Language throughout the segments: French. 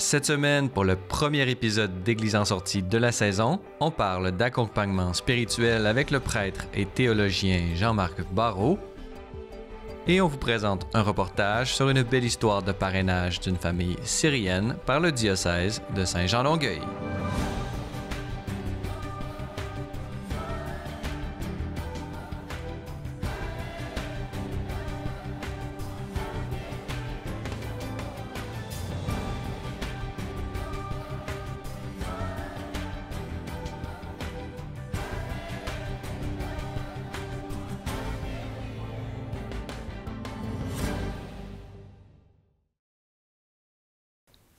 Cette semaine, pour le premier épisode d'Église en sortie de la saison, on parle d'accompagnement spirituel avec le prêtre et théologien Jean-Marc Barrault. Et on vous présente un reportage sur une belle histoire de parrainage d'une famille syrienne par le diocèse de Saint-Jean-Longueuil.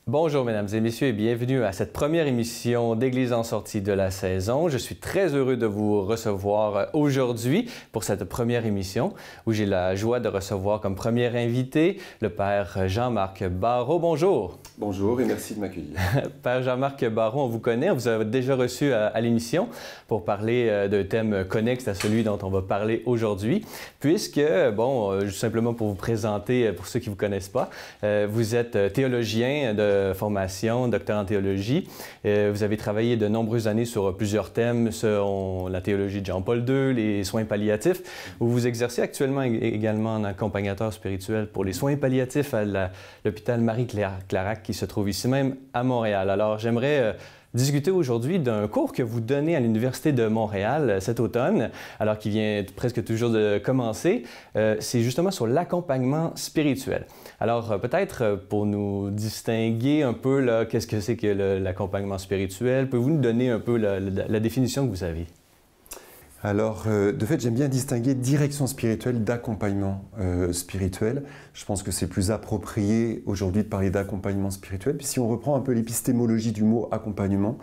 Bonjour mesdames et messieurs et bienvenue à cette première émission d'Église en sortie de la saison. Je suis très heureux de vous recevoir aujourd'hui pour cette première émission où j'ai la joie de recevoir comme premier invité le Père Jean-Marc Barrault. Bonjour. Bonjour et merci de m'accueillir. Père Jean-Marc Barrault, on vous connaît, on vous a déjà reçu à l'émission pour parler d'un thème connexe à celui dont on va parler aujourd'hui, puisque, simplement pour vous présenter, pour ceux qui ne vous connaissent pas, vous êtes théologien de formation, docteur en théologie. Vous avez travaillé de nombreuses années sur plusieurs thèmes, selon la théologie de Jean-Paul II, les soins palliatifs. Vous vous exercez actuellement également en accompagnateur spirituel pour les soins palliatifs à l'hôpital Marie-Clarac qui se trouve ici même à Montréal. Alors, j'aimerais discuter aujourd'hui d'un cours que vous donnez à l'Université de Montréal cet automne, alors qu'il vient presque toujours de commencer. C'est justement sur l'accompagnement spirituel. Alors, peut-être pour nous distinguer un peu, qu'est-ce que c'est que l'accompagnement spirituel? Pouvez-vous nous donner un peu la définition que vous avez? Alors, de fait, j'aime bien distinguer direction spirituelle d'accompagnement spirituel. Je pense que c'est plus approprié aujourd'hui de parler d'accompagnement spirituel. Puis si on reprend un peu l'épistémologie du mot accompagnement,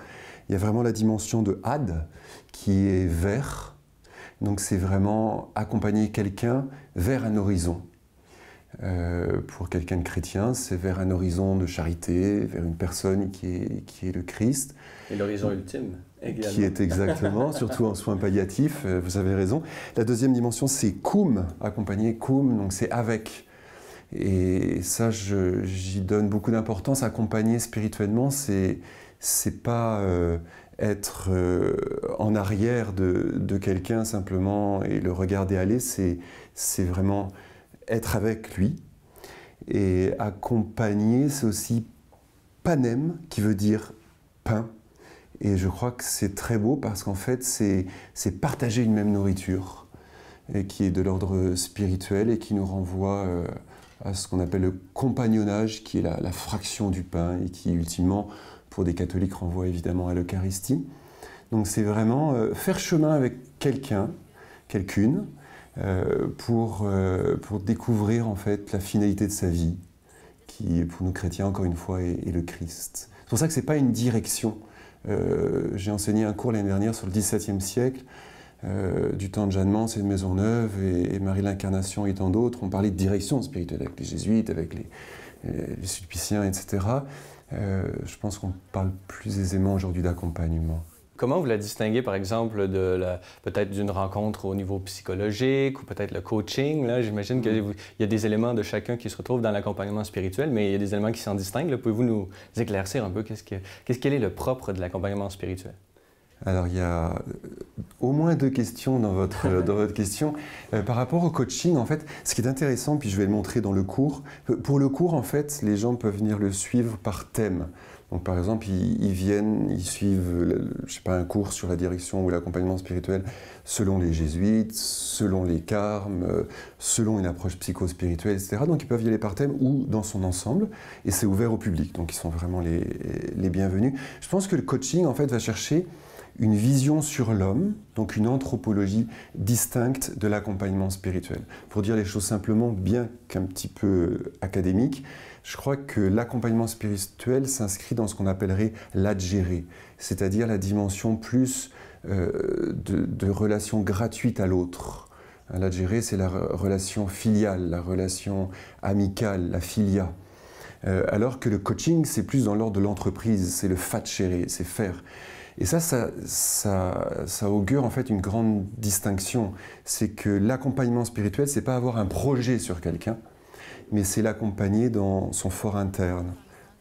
il y a vraiment la dimension de ad qui est vers. Donc c'est vraiment accompagner quelqu'un vers un horizon. Pour quelqu'un de chrétien, c'est vers un horizon de charité, vers une personne qui est le Christ. Et l'horizon ultime également. Qui est exactement, surtout en soins palliatifs, vous avez raison. La deuxième dimension, c'est cum, accompagner cum, donc c'est avec. Et ça, j'y donne beaucoup d'importance. Accompagner spirituellement, c'est pas être en arrière de quelqu'un simplement et le regarder aller, c'est vraiment être avec lui. Et accompagner, c'est aussi panem, qui veut dire pain. Et je crois que c'est très beau parce qu'en fait, c'est partager une même nourriture et qui est de l'ordre spirituel et qui nous renvoie à ce qu'on appelle le compagnonnage, qui est la fraction du pain et qui, ultimement, pour des catholiques, renvoie évidemment à l'Eucharistie. Donc c'est vraiment faire chemin avec quelqu'un, quelqu'une, pour découvrir en fait la finalité de sa vie, qui, pour nous chrétiens, encore une fois, est le Christ. C'est pour ça que ce n'est pas une direction. J'ai enseigné un cours l'année dernière sur le XVIIe siècle, du temps de Jeanne Mance et de Maisonneuve, et Marie l'Incarnation et tant d'autres. On parlait de direction spirituelle avec les jésuites, avec les sulpiciens, etc. Je pense qu'on parle plus aisément aujourd'hui d'accompagnement. Comment vous la distinguez, par exemple, peut-être d'une rencontre au niveau psychologique ou peut-être le coaching? Là, j'imagine qu'il y a des éléments de chacun qui se retrouvent dans l'accompagnement spirituel, mais il y a des éléments qui s'en distinguent. Pouvez-vous nous éclaircir un peu quel est le propre de l'accompagnement spirituel? Alors, il y a au moins deux questions dans votre question. Par rapport au coaching, en fait, ce qui est intéressant, puis je vais le montrer dans le cours, pour le cours, en fait, les gens peuvent venir le suivre par thème. Donc, par exemple, ils suivent, je sais pas, un cours sur la direction ou l'accompagnement spirituel selon les jésuites, selon les carmes, selon une approche psychospirituelle, etc. Donc, ils peuvent y aller par thème ou dans son ensemble, et c'est ouvert au public. Donc, ils sont vraiment les bienvenus. Je pense que le coaching, en fait, va chercher une vision sur l'homme, donc une anthropologie distincte de l'accompagnement spirituel. Pour dire les choses simplement, bien qu'un petit peu académique, je crois que l'accompagnement spirituel s'inscrit dans ce qu'on appellerait l'adgéré, c'est-à-dire la dimension plus de relation gratuite à l'autre. L'adgéré, c'est la relation filiale, la relation amicale, la filia. Alors que le coaching, c'est plus dans l'ordre de l'entreprise, c'est le facere, c'est faire. Et ça augure en fait une grande distinction. C'est que l'accompagnement spirituel, c'est pas avoir un projet sur quelqu'un, mais c'est l'accompagner dans son fort interne,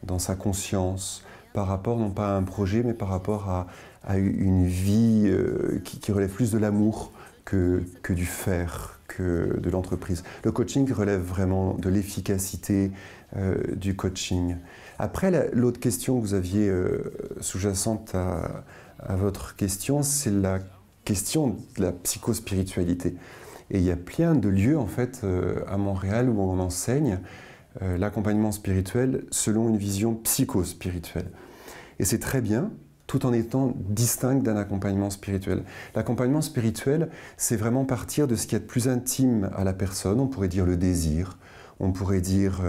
dans sa conscience, par rapport non pas à un projet, mais par rapport à une vie qui relève plus de l'amour que du faire, que de l'entreprise. Le coaching relève vraiment de l'efficacité du coaching. Après, l'autre question que vous aviez sous-jacente à votre question, c'est la question de la psychospiritualité. Et il y a plein de lieux, en fait, à Montréal où on enseigne l'accompagnement spirituel selon une vision psychospirituelle. Et c'est très bien, tout en étant distinct d'un accompagnement spirituel. L'accompagnement spirituel, c'est vraiment partir de ce qu'il y a de plus intime à la personne, on pourrait dire le désir, on pourrait dire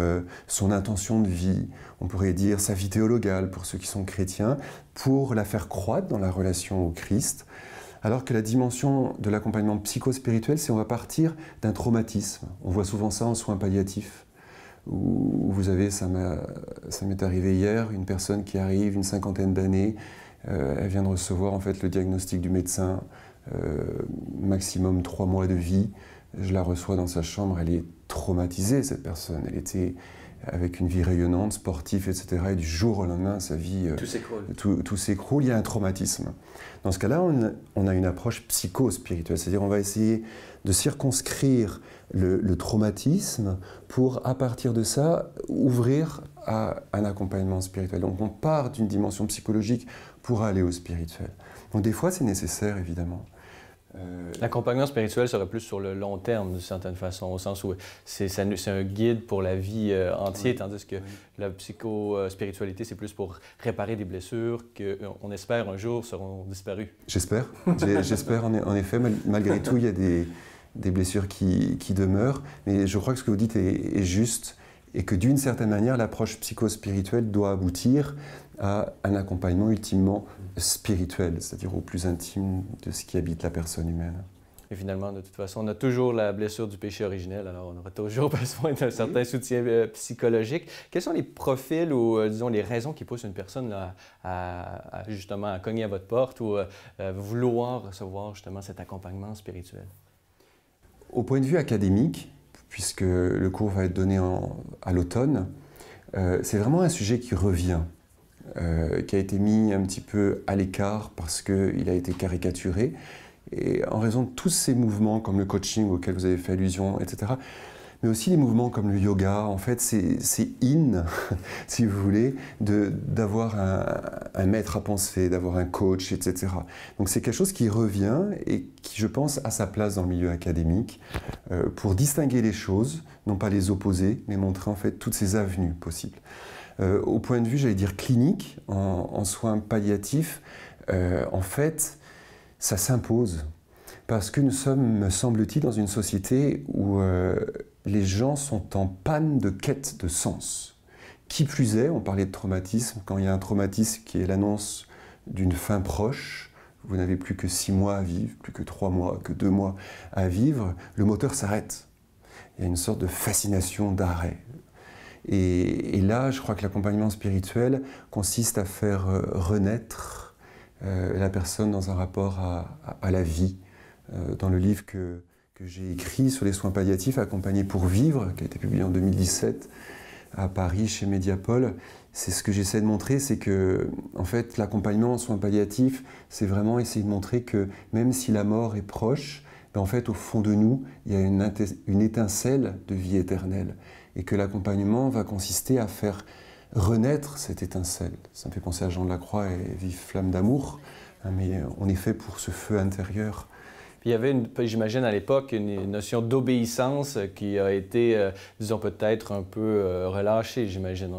son intention de vie, on pourrait dire sa vie théologale pour ceux qui sont chrétiens, pour la faire croître dans la relation au Christ. Alors que la dimension de l'accompagnement psychospirituel, c'est on va partir d'un traumatisme. On voit souvent ça en soins palliatifs. Où vous avez, ça m'est arrivé hier, une personne qui arrive, une cinquantaine d'années, elle vient de recevoir en fait le diagnostic du médecin, maximum 3 mois de vie. Je la reçois dans sa chambre, elle est traumatisée cette personne. Elle était avec une vie rayonnante, sportive, etc. Et du jour au lendemain, sa vie... Tout s'écroule, il y a un traumatisme. Dans ce cas-là, on a une approche psychospirituelle, c'est-à-dire on va essayer de circonscrire le traumatisme pour, à partir de ça, ouvrir à un accompagnement spirituel. Donc on part d'une dimension psychologique pour aller au spirituel. Donc des fois, c'est nécessaire, évidemment. L'accompagnement spirituel serait plus sur le long terme, d'une certaine façon, au sens où c'est un guide pour la vie entière, tandis que la psychospiritualité, c'est plus pour réparer des blessures qu'on espère un jour seront disparues. J'espère. J'espère en effet. Malgré tout, il y a des blessures qui demeurent. Mais je crois que ce que vous dites est juste et que d'une certaine manière, l'approche psychospirituelle doit aboutir à un accompagnement ultimement spirituel, c'est-à-dire au plus intime de ce qui habite la personne humaine. Et finalement, de toute façon, on a toujours la blessure du péché originel, alors on aura toujours besoin d'un certain soutien psychologique. Quels sont les profils ou, disons, les raisons qui poussent une personne là, justement à cogner à votre porte ou vouloir recevoir justement cet accompagnement spirituel? Au point de vue académique, puisque le cours va être donné à l'automne, c'est vraiment un sujet qui revient. Qui a été mis un petit peu à l'écart parce qu'il a été caricaturé. Et en raison de tous ces mouvements comme le coaching auquel vous avez fait allusion, etc., mais aussi les mouvements comme le yoga, en fait, c'est in, si vous voulez, d'avoir un maître à penser, d'avoir un coach, etc. Donc c'est quelque chose qui revient et qui, je pense, a sa place dans le milieu académique pour distinguer les choses, non pas les opposer, mais montrer en fait toutes ces avenues possibles. Au point de vue, j'allais dire clinique, en soins palliatifs, en fait, ça s'impose. Parce que nous sommes, me semble-t-il, dans une société où les gens sont en panne de quête de sens. Qui plus est, on parlait de traumatisme, quand il y a un traumatisme qui est l'annonce d'une fin proche, vous n'avez plus que 6 mois à vivre, plus que 3 mois, que 2 mois à vivre, le moteur s'arrête. Il y a une sorte de fascination d'arrêt. Et là, je crois que l'accompagnement spirituel consiste à faire renaître la personne dans un rapport à la vie. Dans le livre que j'ai écrit sur les soins palliatifs, Accompagner pour vivre, qui a été publié en 2017 à Paris chez Mediapol, c'est ce que j'essaie de montrer, c'est que en fait, l'accompagnement en soins palliatifs, c'est vraiment essayer de montrer que même si la mort est proche, ben en fait, au fond de nous, il y a une étincelle de vie éternelle. Et que l'accompagnement va consister à faire renaître cette étincelle. Ça me fait penser à Jean de la Croix et Vive flamme d'amour, hein, mais on est fait pour ce feu intérieur. Puis il y avait, j'imagine, à l'époque, une notion d'obéissance qui a été, disons, peut-être un peu relâchée, j'imagine.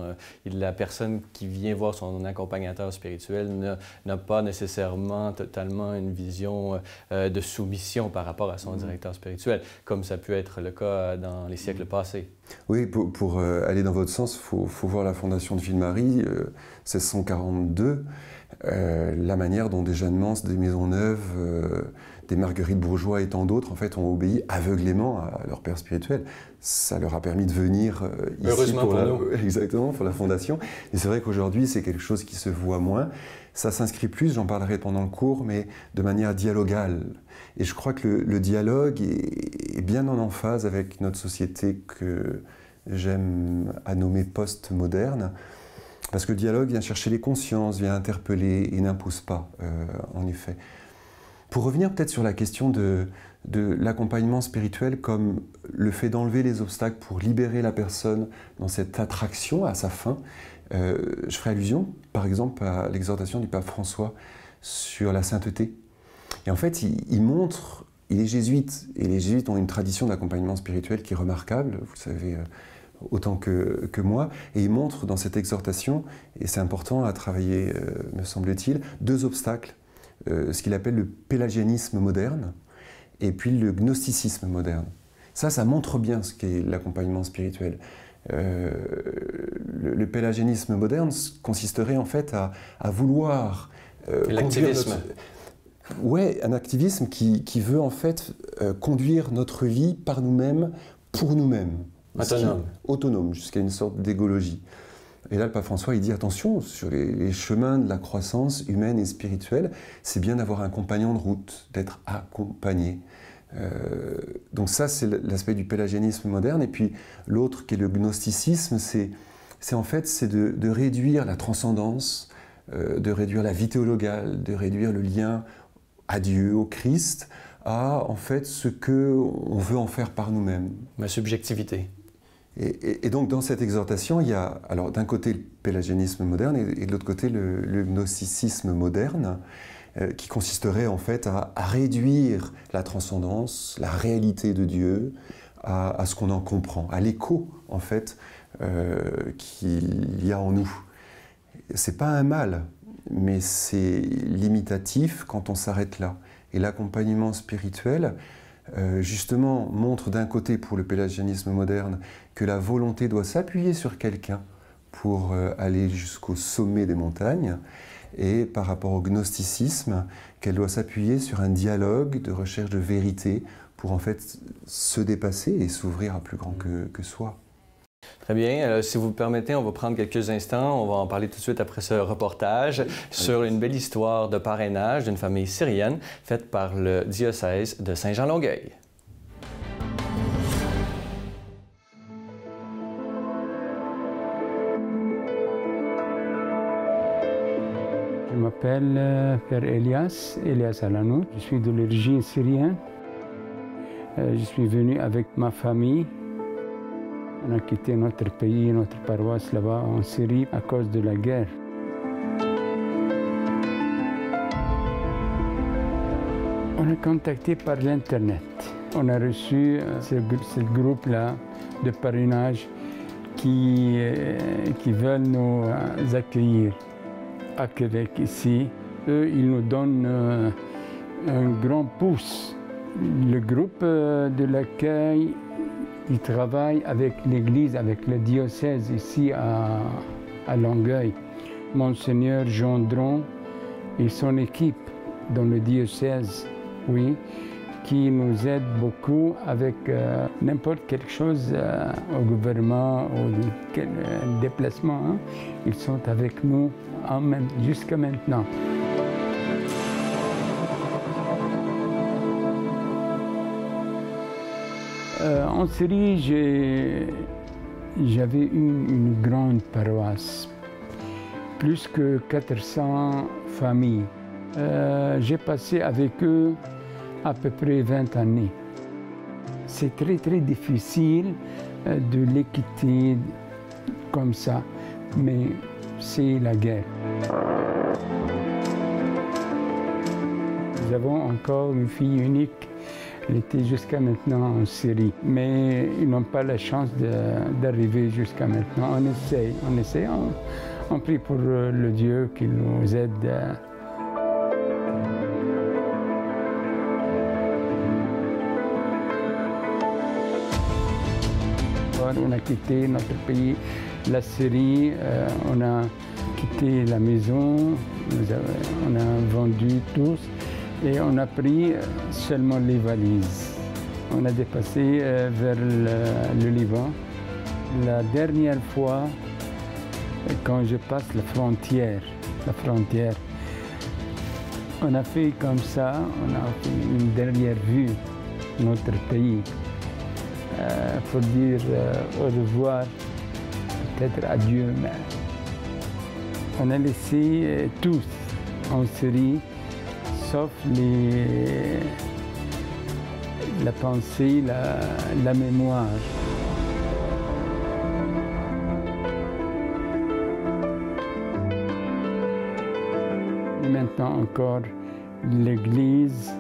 La personne qui vient voir son accompagnateur spirituel n'a pas nécessairement totalement une vision de soumission par rapport à son directeur spirituel, comme ça a pu être le cas dans les siècles passés. Oui, pour aller dans votre sens, il faut voir la fondation de Ville-Marie, 1642, la manière dont des Jeanne Mance, des Maisonneuve, des Marguerite Bourgeois et tant d'autres, en fait, ont obéi aveuglément à leur père spirituel. Ça leur a permis de venir ici exactement, pour la fondation. Et c'est vrai qu'aujourd'hui, c'est quelque chose qui se voit moins. Ça s'inscrit plus, j'en parlerai pendant le cours, mais de manière dialogale. Et je crois que le dialogue est bien en emphase avec notre société que j'aime à nommer post-moderne. Parce que le dialogue vient chercher les consciences, vient interpeller et n'impose pas, en effet. Pour revenir peut-être sur la question de l'accompagnement spirituel comme le fait d'enlever les obstacles pour libérer la personne dans cette attraction à sa fin, je ferai allusion par exemple à l'exhortation du pape François sur la sainteté. Et en fait, il est jésuite, et les jésuites ont une tradition d'accompagnement spirituel qui est remarquable, vous le savez autant que moi, et il montre dans cette exhortation, et c'est important à travailler, me semble-t-il, 2 obstacles, ce qu'il appelle le pélagianisme moderne, et puis le gnosticisme moderne. Ça montre bien ce qu'est l'accompagnement spirituel. Le pélagianisme moderne consisterait en fait à vouloir... l'activisme. Ouais, un activisme qui veut en fait conduire notre vie par nous-mêmes, pour nous-mêmes. Autonome, jusqu'à une sorte d'égologie. Et là, le pape François, il dit attention, sur les chemins de la croissance humaine et spirituelle, c'est bien d'avoir un compagnon de route, d'être accompagné. Donc ça, c'est l'aspect du pélagianisme moderne. Et puis l'autre, qui est le gnosticisme, c'est de réduire la transcendance, de réduire la vie théologale, de réduire le lien à Dieu, au Christ, à en fait ce qu'on veut en faire par nous-mêmes. Ma subjectivité. Et donc dans cette exhortation, il y a alors d'un côté le pélagianisme moderne et de l'autre côté le gnosticisme moderne, qui consisterait en fait à réduire la transcendance, la réalité de Dieu, à ce qu'on en comprend, à l'écho en fait qu'il y a en nous. C'est pas un mal, mais c'est limitatif quand on s'arrête là. Et l'accompagnement spirituel, justement, montre d'un côté, pour le pélagianisme moderne, que la volonté doit s'appuyer sur quelqu'un pour aller jusqu'au sommet des montagnes, et par rapport au gnosticisme, qu'elle doit s'appuyer sur un dialogue de recherche de vérité pour en fait se dépasser et s'ouvrir à plus grand que soi. Très bien. Si vous me permettez, on va prendre quelques instants. On va en parler tout de suite après ce reportage sur une belle histoire de parrainage d'une famille syrienne faite par le diocèse de Saint-Jean-Longueuil. Je m'appelle Père Elias Alanout. Je suis de l'origine syrienne. Je suis venu avec ma famille. On a quitté notre pays, notre paroisse là-bas en Syrie à cause de la guerre. On est contacté par l'Internet. On a reçu ce groupe-là de parrainage qui veulent nous accueillir à Québec ici. Eux, ils nous donnent un grand pouce. Le groupe de l'accueil, il travaille avec l'Église, avec le diocèse ici à Longueuil. Monseigneur Gendron et son équipe dans le diocèse, oui, qui nous aide beaucoup avec n'importe quelque chose au gouvernement ou quel déplacement. Hein. Ils sont avec nous jusqu'à maintenant. En Syrie, j'avais une grande paroisse, plus que 400 familles. J'ai passé avec eux à peu près 20 années. C'est très très difficile de les quitter comme ça, mais c'est la guerre. Nous avons encore une fille unique. Elle était jusqu'à maintenant en Syrie, mais ils n'ont pas la chance d'arriver jusqu'à maintenant. On essaie, on prie pour le Dieu qui nous aide. On a quitté notre pays, la Syrie, on a quitté la maison, on a vendu tous. Et on a pris seulement les valises. On a dépassé vers le Liban. La dernière fois, quand je passe la frontière, on a fait comme ça, on a fait une dernière vue de notre pays pour dire au revoir, peut-être adieu, mais On a laissé tous en série, sauf la pensée, la mémoire. Et maintenant encore, l'Église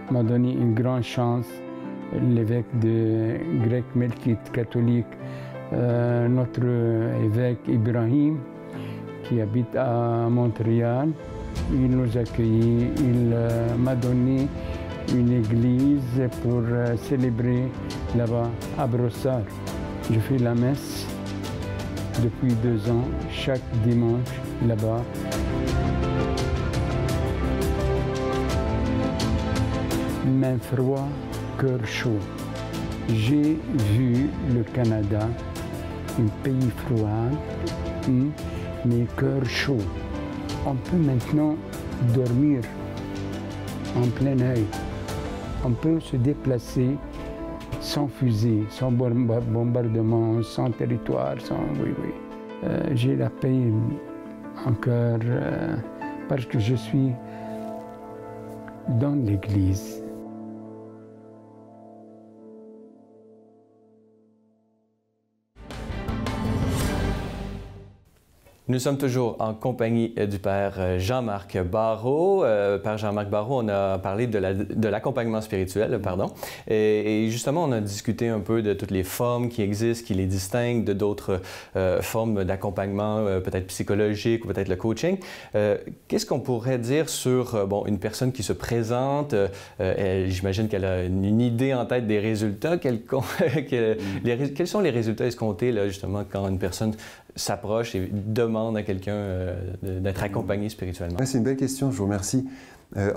m'a donné une grande chance. L'évêque de Grec Melkite catholique, notre évêque Ibrahim, qui habite à Montréal, il nous a accueillis, il m'a donné une église pour célébrer là-bas à Brossard. Je fais la messe depuis 2 ans, chaque dimanche là-bas. Main froide, cœur chaud. J'ai vu le Canada, un pays froid, mais cœur chaud. On peut maintenant dormir en plein air. On peut se déplacer sans fusée, sans bombardement, sans territoire, sans... Oui. J'ai la paix en cœur parce que je suis dans l'Église. Nous sommes toujours en compagnie du Père Jean-Marc Barrault. Père Jean-Marc Barrault, on a parlé de l'accompagnement spirituel, pardon. Et justement, on a discuté un peu de toutes les formes qui existent, qui les distinguent de d'autres formes d'accompagnement, peut-être psychologique ou peut-être le coaching. Qu'est-ce qu'on pourrait dire sur une personne qui se présente? J'imagine qu'elle a une idée en tête des résultats. Quels sont les résultats escomptés, là, justement, quand une personne s'approche et demande à quelqu'un d'être accompagné spirituellement? C'est une belle question, je vous remercie.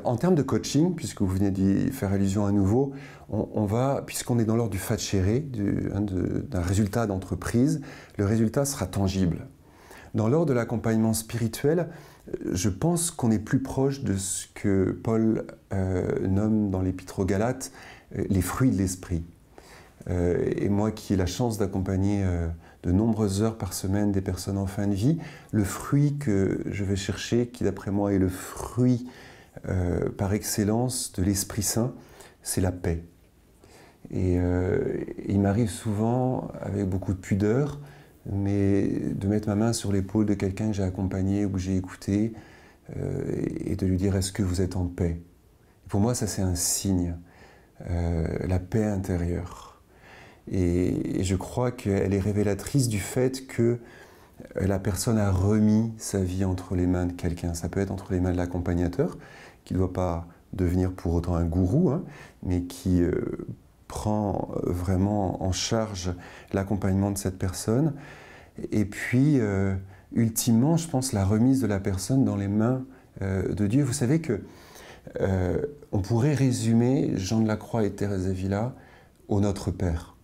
En termes de coaching, puisque vous venez d'y faire allusion à nouveau, on va, puisqu'on est dans l'ordre du facere, d'un résultat d'entreprise, le résultat sera tangible. Dans l'ordre de l'accompagnement spirituel, je pense qu'on est plus proche de ce que Paul nomme dans l'Épître aux Galates les fruits de l'esprit. Et moi qui ai la chance d'accompagner de nombreuses heures par semaine des personnes en fin de vie, le fruit que je vais chercher, qui d'après moi est le fruit par excellence de l'Esprit Saint, c'est la paix. Et il m'arrive souvent, avec beaucoup de pudeur, mais de mettre ma main sur l'épaule de quelqu'un que j'ai accompagné ou que j'ai écouté et de lui dire « Est-ce que vous êtes en paix ?» Pour moi, ça c'est un signe, la paix intérieure. Et je crois qu'elle est révélatrice du fait que la personne a remis sa vie entre les mains de quelqu'un. Ça peut être entre les mains de l'accompagnateur, qui ne doit pas devenir pour autant un gourou, mais qui prend vraiment en charge l'accompagnement de cette personne. Et puis, ultimement, je pense, la remise de la personne dans les mains de Dieu. Vous savez que on pourrait résumer Jean de la Croix et Thérèse d'Avila au Notre Père.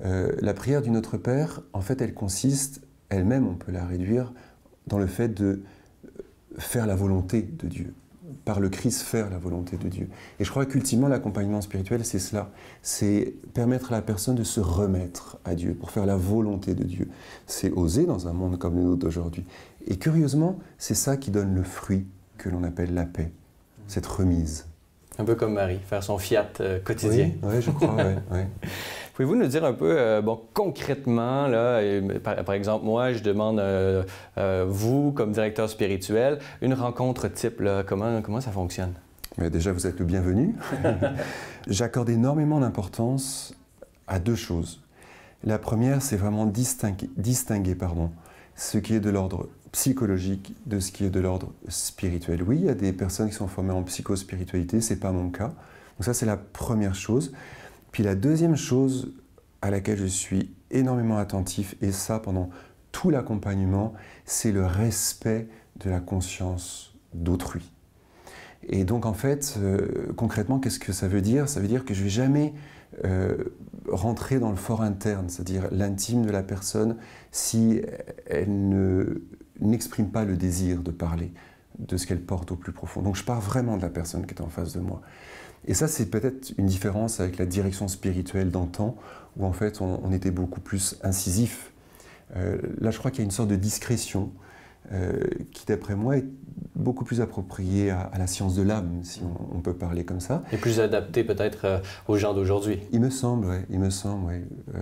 La prière du Notre Père, en fait, elle consiste, elle-même, on peut la réduire, dans le fait de faire la volonté de Dieu. Par le Christ, faire la volonté de Dieu. Et je crois qu'ultimement, l'accompagnement spirituel, c'est cela. C'est permettre à la personne de se remettre à Dieu, pour faire la volonté de Dieu. C'est oser dans un monde comme le nôtre d'aujourd'hui. Et curieusement, c'est ça qui donne le fruit que l'on appelle la paix, cette remise. Un peu comme Marie, faire son fiat quotidien. Oui, je crois, oui. Pouvez-vous nous dire un peu, concrètement, là, par exemple, moi, je demande, vous, comme directeur spirituel, une rencontre type, là, comment ça fonctionne? Mais déjà, vous êtes le bienvenu. J'accorde énormément d'importance à 2 choses. La première, c'est vraiment distinguer ce qui est de l'ordre psychologique de ce qui est de l'ordre spirituel. Oui, il y a des personnes qui sont formées en psychospiritualité, ce n'est pas mon cas. Donc ça, c'est la première chose. Puis la deuxième chose à laquelle je suis énormément attentif, et ça pendant tout l'accompagnement, c'est le respect de la conscience d'autrui. Et donc en fait, concrètement, qu'est-ce que ça veut dire? Ça veut dire que je ne vais jamais rentrer dans le fort interne, c'est-à-dire l'intime de la personne, si elle n'exprime pas le désir de parler de ce qu'elle porte au plus profond. Donc je pars vraiment de la personne qui est en face de moi. Et ça, c'est peut-être une différence avec la direction spirituelle d'antan, où en fait on était beaucoup plus incisif. Là, je crois qu'il y a une sorte de discrétion qui d'après moi est beaucoup plus approprié à la science de l'âme, si on peut parler comme ça. Et plus adapté peut-être aux gens d'aujourd'hui. Il me semble, oui. Il me semble, oui.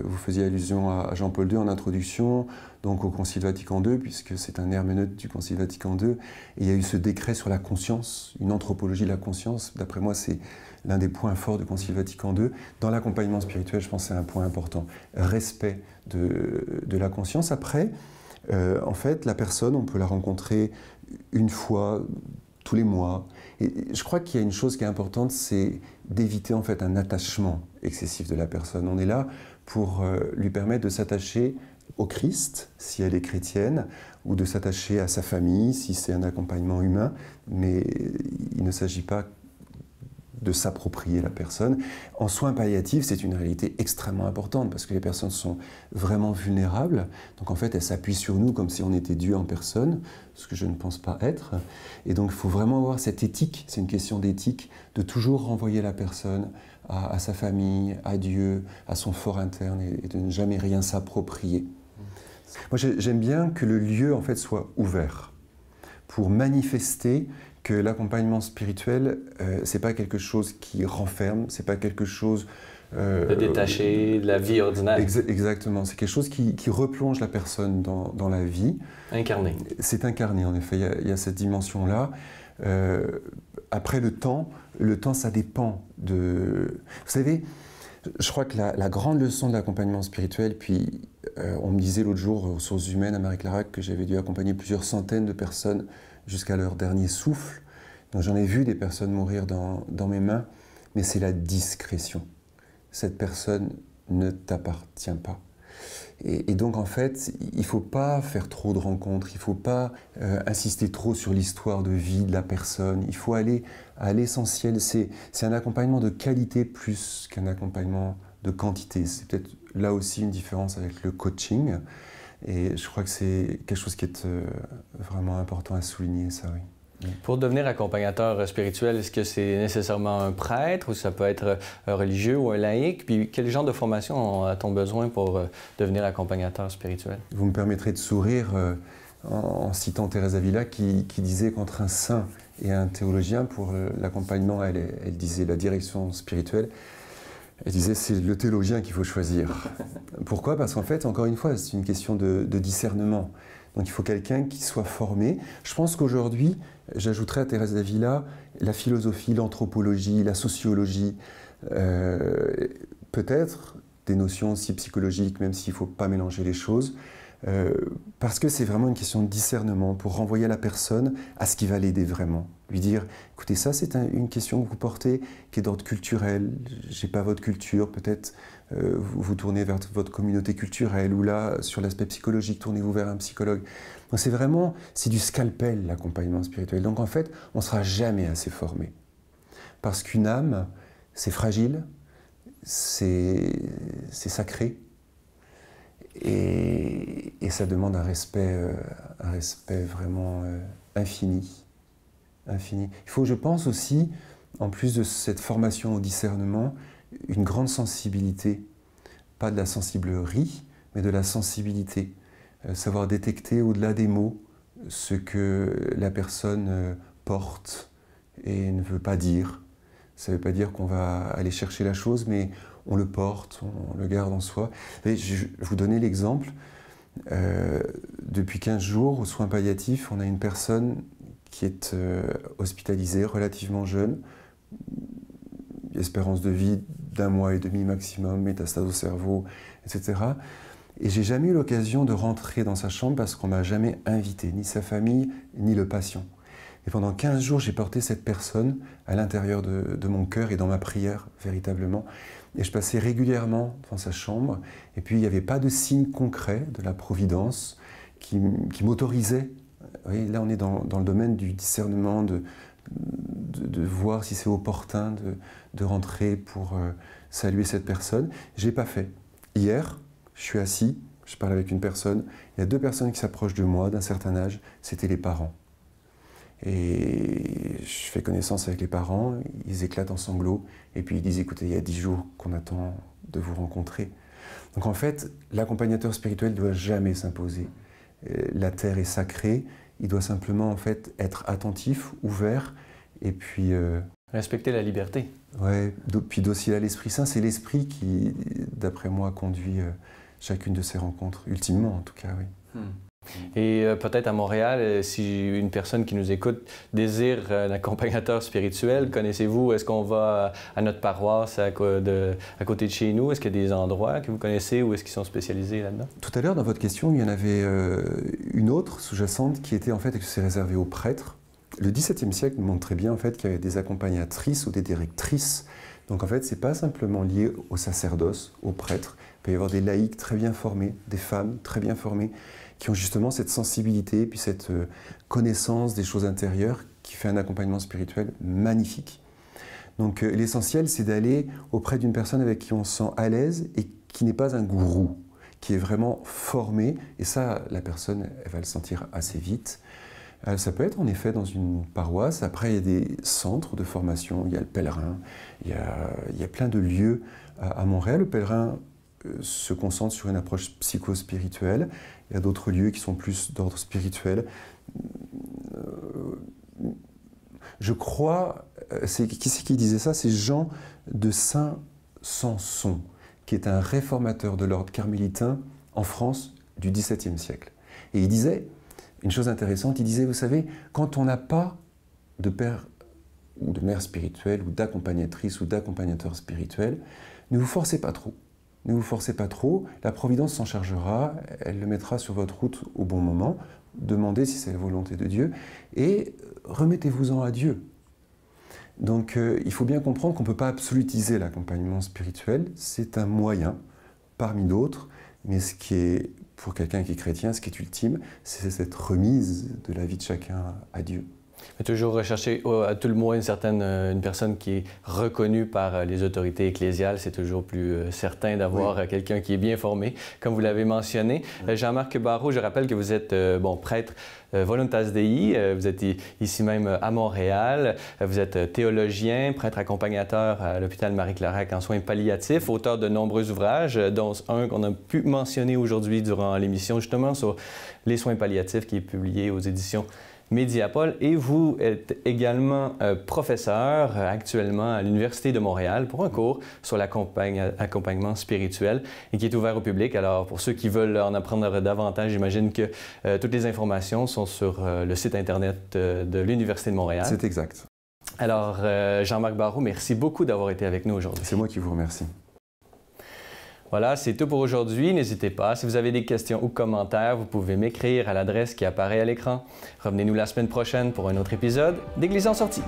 Vous faisiez allusion à Jean-Paul II en introduction, donc au Concile Vatican II, puisque c'est un herméneute du Concile Vatican II. Et il y a eu ce décret sur la conscience, une anthropologie de la conscience. D'après moi, c'est l'un des points forts du Concile Vatican II. Dans l'accompagnement spirituel, je pense que c'est un point important. Respect de la conscience. Après, en fait, la personne, on peut la rencontrer une fois tous les mois. Et je crois qu'il y a une chose qui est importante, c'est d'éviter en fait un attachement excessif de la personne. On est là pour lui permettre de s'attacher au Christ, si elle est chrétienne, ou de s'attacher à sa famille, si c'est un accompagnement humain, mais il ne s'agit pas de s'approprier la personne. En soins palliatifs, c'est une réalité extrêmement importante parce que les personnes sont vraiment vulnérables. Donc en fait, elles s'appuient sur nous comme si on était Dieu en personne, ce que je ne pense pas être. Et donc il faut vraiment avoir cette éthique, c'est une question d'éthique, de toujours renvoyer la personne à sa famille, à Dieu, à son fort interne et de ne jamais rien s'approprier. Moi, j'aime bien que le lieu en fait soit ouvert pour manifester que l'accompagnement spirituel, c'est pas quelque chose qui renferme, c'est pas quelque chose de détaché de la vie ordinaire. Exactement, c'est quelque chose qui replonge la personne dans la vie. Incarné. C'est incarné, en effet, il y a cette dimension-là. Après le temps, ça dépend de... Vous savez, je crois que la grande leçon de l'accompagnement spirituel, puis on me disait l'autre jour aux ressources humaines à Marie-Clarac que j'avais dû accompagner plusieurs centaines de personnes jusqu'à leur dernier souffle. Donc j'en ai vu des personnes mourir dans mes mains, mais c'est la discrétion. Cette personne ne t'appartient pas. Et donc en fait, il ne faut pas faire trop de rencontres, il ne faut pas insister trop sur l'histoire de vie de la personne, il faut aller à l'essentiel. C'est un accompagnement de qualité plus qu'un accompagnement de quantité. C'est peut-être là aussi une différence avec le coaching. Et je crois que c'est quelque chose qui est vraiment important à souligner, ça, oui. Pour devenir accompagnateur spirituel, est-ce que c'est nécessairement un prêtre ou ça peut être un religieux ou un laïc? Puis quel genre de formation a-t-on besoin pour devenir accompagnateur spirituel? Vous me permettrez de sourire en citant Thérèse Avila qui disait qu'entre un saint et un théologien, pour l'accompagnement, elle disait la direction spirituelle, elle disait c'est le théologien qu'il faut choisir. Pourquoi? Parce qu'en fait, encore une fois, c'est une question de discernement. Donc il faut quelqu'un qui soit formé. Je pense qu'aujourd'hui, j'ajouterais à Thérèse d'Avila la philosophie, l'anthropologie, la sociologie, peut-être des notions aussi psychologiques, même s'il ne faut pas mélanger les choses, parce que c'est vraiment une question de discernement pour renvoyer la personne à ce qui va l'aider vraiment. Lui dire, écoutez, ça c'est une question que vous portez qui est d'ordre culturel, je n'ai pas votre culture, peut-être vous tournez vers votre communauté culturelle, ou là, sur l'aspect psychologique, tournez-vous vers un psychologue. Donc c'est du scalpel, l'accompagnement spirituel. Donc en fait, on ne sera jamais assez formé. Parce qu'une âme, c'est fragile, c'est sacré, et ça demande un respect vraiment infini. Il faut, je pense aussi, en plus de cette formation au discernement, une grande sensibilité, pas de la sensiblerie, mais de la sensibilité. Savoir détecter au-delà des mots ce que la personne porte et ne veut pas dire. Ça ne veut pas dire qu'on va aller chercher la chose, mais on le porte, on le garde en soi. Et je vous donnais l'exemple. Depuis 15 jours, aux soins palliatifs, on a une personne qui est hospitalisée, relativement jeune, espérance de vie d'1 mois et demi maximum, métastase au cerveau, etc. Et j'ai jamais eu l'occasion de rentrer dans sa chambre parce qu'on m'a jamais invité, ni sa famille, ni le patient. Et pendant 15 jours, j'ai porté cette personne à l'intérieur de mon cœur et dans ma prière, véritablement. Et je passais régulièrement dans sa chambre. Et puis, il n'y avait pas de signe concret de la providence qui m'autorisait. Vous voyez, là, on est dans le domaine du discernement, de voir si c'est opportun de rentrer pour saluer cette personne. Je n'ai pas fait. Hier, je suis assis, je parle avec une personne. Il y a 2 personnes qui s'approchent de moi d'un certain âge. C'était les parents. Et je fais connaissance avec les parents, ils éclatent en sanglots, et puis ils disent, écoutez, il y a 10 jours qu'on attend de vous rencontrer. Donc en fait, l'accompagnateur spirituel ne doit jamais s'imposer, la terre est sacrée, il doit simplement en fait être attentif, ouvert, et puis... respecter la liberté. Ouais, puis docile à l'Esprit Saint, c'est l'Esprit qui, d'après moi, conduit chacune de ces rencontres, ultimement en tout cas, oui. Et peut-être à Montréal, si une personne qui nous écoute désire un accompagnateur spirituel, connaissez-vous, est-ce qu'on va à notre paroisse à côté de chez nous? Est-ce qu'il y a des endroits que vous connaissez ou est-ce qu'ils sont spécialisés là-dedans? Tout à l'heure, dans votre question, il y en avait une autre sous-jacente qui était en fait que c'est réservé aux prêtres. Le XVIIe siècle nous montre très bien en fait qu'il y avait des accompagnatrices ou des directrices. Donc en fait, c'est pas simplement lié au sacerdoce, aux prêtres. Il peut y avoir des laïcs très bien formés, des femmes très bien formées, qui ont justement cette sensibilité, puis cette connaissance des choses intérieures qui fait un accompagnement spirituel magnifique. Donc l'essentiel, c'est d'aller auprès d'une personne avec qui on se sent à l'aise et qui n'est pas un gourou, qui est vraiment formé. Et ça, la personne, elle va le sentir assez vite. Ça peut être en effet dans une paroisse. Après, il y a des centres de formation, il y a le Pèlerin, il y a plein de lieux à Montréal. Le Pèlerin se concentre sur une approche psycho-spirituelle. Il y a d'autres lieux qui sont plus d'ordre spirituel. Je crois, qui c'est qui disait ça? C'est Jean de Saint-Samson, qui est un réformateur de l'ordre carmélitain en France du XVIIe siècle. Et il disait une chose intéressante, il disait, vous savez, quand on n'a pas de père ou de mère spirituelle ou d'accompagnatrice ou d'accompagnateur spirituel, ne vous forcez pas trop. Ne vous forcez pas trop, la Providence s'en chargera, elle le mettra sur votre route au bon moment, demandez si c'est la volonté de Dieu, et remettez-vous-en à Dieu. Donc il faut bien comprendre qu'on ne peut pas absolutiser l'accompagnement spirituel, c'est un moyen parmi d'autres, mais ce qui est, pour quelqu'un qui est chrétien, ce qui est ultime, c'est cette remise de la vie de chacun à Dieu. Mais toujours rechercher à tout le moins une personne qui est reconnue par les autorités ecclésiales. C'est toujours plus certain d'avoir quelqu'un qui est bien formé, comme vous l'avez mentionné. Jean-Marc Barrault, je rappelle que vous êtes prêtre Voluntas Dei. Vous êtes ici même à Montréal. Vous êtes théologien, prêtre accompagnateur à l'hôpital Marie-Clarac en soins palliatifs, auteur de nombreux ouvrages, dont un qu'on a pu mentionner aujourd'hui durant l'émission, justement sur les soins palliatifs, qui est publié aux éditions Mediapol, et vous êtes également professeur actuellement à l'Université de Montréal pour un cours sur l'accompagnement spirituel et qui est ouvert au public. Alors, pour ceux qui veulent en apprendre davantage, j'imagine que toutes les informations sont sur le site Internet de l'Université de Montréal. C'est exact. Alors, Jean-Marc Barrault, merci beaucoup d'avoir été avec nous aujourd'hui. C'est moi qui vous remercie. Voilà, c'est tout pour aujourd'hui. N'hésitez pas, si vous avez des questions ou commentaires, vous pouvez m'écrire à l'adresse qui apparaît à l'écran. Revenez-nous la semaine prochaine pour un autre épisode d'Église en sortie.